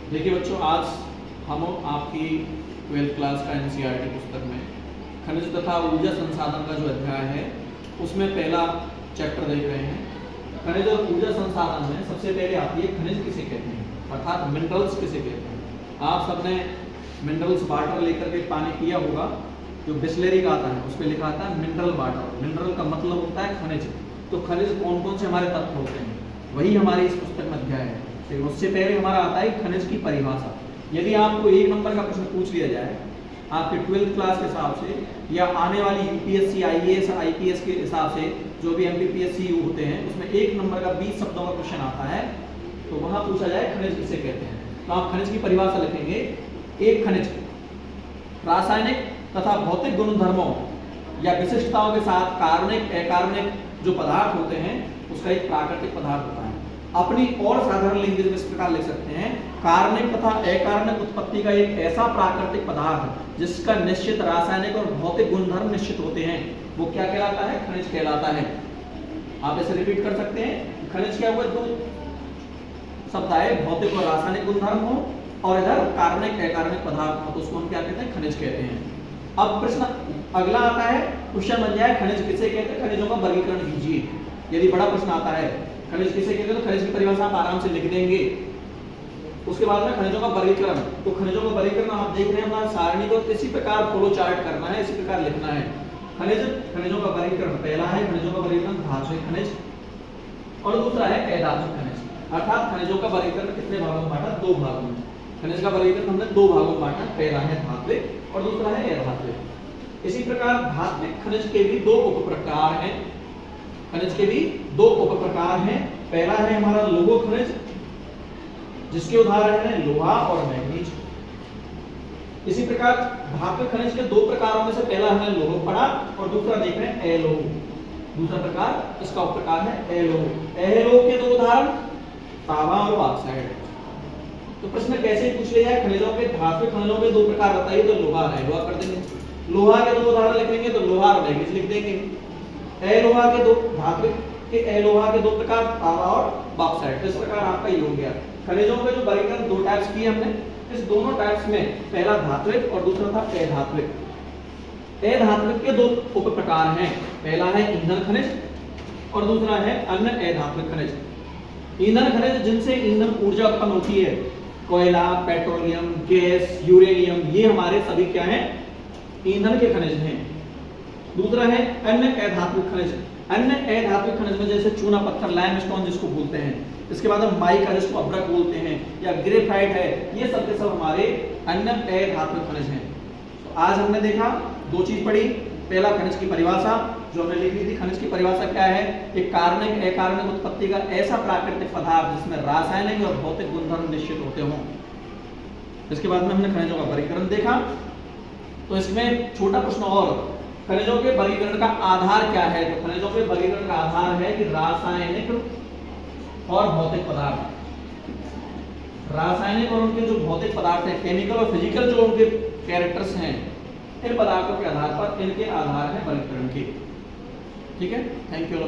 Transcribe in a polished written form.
देखिए बच्चों, आज हम आपकी 12th क्लास का एनसीईआरटी पुस्तक में खनिज तथा ऊर्जा संसाधन का जो अध्याय है उसमें पहला चैप्टर देख रहे हैं। खनिज और ऊर्जा संसाधन में सबसे पहले आती है खनिज किसे कहते हैं, अर्थात मिनरल्स किसे कहते हैं। आप सबने मिनरल्स वाटर लेकर के पानी पिया होगा, जो बिस्लेरी का आता है उस पर लिखा आता है मिनरल वाटर। मिनरल का मतलब होता है खनिज। तो खनिज कौन कौन से हमारे तत्व होते हैं, वही हमारी इस पुस्तक में अध्याय है। तो उससे पहले हमारा आता है खनिज की परिभाषा। यदि आपको 1 नंबर का प्रश्न पूछ लिया जाए आपके 12th क्लास के हिसाब से, या आने वाली यूपीएससी, आईएएस, आईपीएस के हिसाब से जो भी एमपीपीएससी होते हैं उसमें 1 नंबर का 20 शब्दों का क्वेश्चन आता है, तो वहां पूछा जाए खनिज किसे कहते हैं। तो आप खनिज की परिभाषा लिखेंगे। एक खनिज रासायनिक तथा भौतिक गुणधर्मों या विशिष्टताओं के साथ कार्बनिक, अकार्बनिक जो पदार्थ होते हैं उसका एक प्राकृतिक पदार्थ होता है। अपनी और साधारण लैंग्वेज में इस प्रकार लिख सकते हैं, कार्बनिक तथा अकार्बनिक उत्पत्ति का एक ऐसा प्राकृतिक पदार्थ जिसका निश्चित रासायनिक और भौतिक गुणधर्म निश्चित होते हैं, वो क्या कहलाता है? खनिज कहलाता है। आप इसे रिपीट कर सकते हैं। खनिज क्या हुआ? 2 शब्द आए, भौतिक और रासायनिक गुणधर्म हो और इधर कार्बनिक अकार्बनिक पदार्थ हो, तो उसको हम क्या कहते हैं? खनिज कहते हैं। अब प्रश्न अगला आता है, क्वेश्चन बन जाए खनिज किसे कहते हैं, खनिजों का वर्गीकरण कीजिए। यदि बड़ा प्रश्न आता है खनिज किसे कहते हैं तो खनिज की परिभाषा आप आराम से लिख देंगे। उसके बाद में खनिजों का वर्गीकरण, तो खनिजों का वर्गीकरण आप देख रहे हैं हमारा सारणी को इसी प्रकार फ्लो चार्ट करना है, इसी प्रकार लिखना है। खनिजों का वर्गीकरण पहला है खनिजों का वर्गीकरण धात्विक खनिज और दूसरा है अधात्विक खनिज। अर्थात खनिजों का वर्गीकरण कितने भागों में बांटा? 2 भागों में। खनिज का वर्गीकरण हमने 2 भागों में बांटा, पहला है धात्विक और दूसरा है अधात्विक। इसी प्रकार धात्विक खनिज के भी 2 उप प्रकार हैं। खनिज के भी 2 उप प्रकार हैं। पहला है हमारा लौह खनिज, जिसके उदाहरण हैं लोहा और मैग्नीज। इसी प्रकार धात्विक खनिज के 2 प्रकारों में से पहला है लौह पड़ा और दूसरा देख रहे हैं अलोह। दूसरा प्रकार इसका उप प्रकार है अलोह। अलोह के 2 उदाहरण तांबा और बॉक्साइट। तो प्रश्न कैसे पूछ लिया जाए? खनिजों के धात्विक खनिजों के 2 प्रकार बताइए, तो लोहा और अलोह कर देंगे। लोहा के 2 उदाहरण लिखेंगे तो लोहा और मैग्नीज लिख देंगे। अलोहा के 2 धात्विक के अलोहा के 2 प्रकार तांबा और बॉक्साइट। इस प्रकार आपका ये हो गया। खनिजों के जो वर्गीकरण 2 टाइप्स किए हमने, इस दोनों टाइप्स में पहला धात्विक और दूसरा था अधात्विक। अधात्विक के 2 उप प्रकार हैं। पहला है ईंधन खनिज और दूसरा है अन्य अधात्विक खनिज। ईंधन खनिज जिनसे ईंधन ऊर्जा उत्पन्न होती है, कोयला, पेट्रोलियम, गैस, यूरेनियम, ये हमारे सभी क्या हैं? ईंधन के खनिज हैं। दूसरा है अन्य अधात्विक खनिज। अन्य अधात्विक खनिज में जैसे चूना पत्थर, लाइमस्टोन जिसको बोलते हैं, इसके बाद हम माइका जिसको अभ्रक बोलते हैं, या ग्रेफाइट है, ये सब के सब हमारे अन्य अधात्विक खनिज हैं। तो आज हमने देखा 2 चीज पढ़ी। पहला खनिज की परिभाषा जो हमने लिख ली थी। खनिज की परिभाषा क्या है? एक कार्बनिक अकार्बनिक उत्पत्ति का ऐसा प्राकृतिक पदार्थ जिसमें रासायनिक और भौतिक गुणधर्म निश्चित होते हों। इसके बाद में हमने खनिजों का वर्गीकरण देखा। तो इसमें छोटा प्रश्न और, खनिजों के वर्गीकरण का आधार क्या है? तो खनिजों के वर्गीकरण का आधार है कि रासायनिक और भौतिक पदार्थ। रासायनिक और उनके जो भौतिक पदार्थ हैं, केमिकल और फिजिकल जो उनके कैरेक्टर्स हैं, इन पदार्थों के आधार पर इनके आधार है वर्गीकरण के। ठीक है, थैंक यू।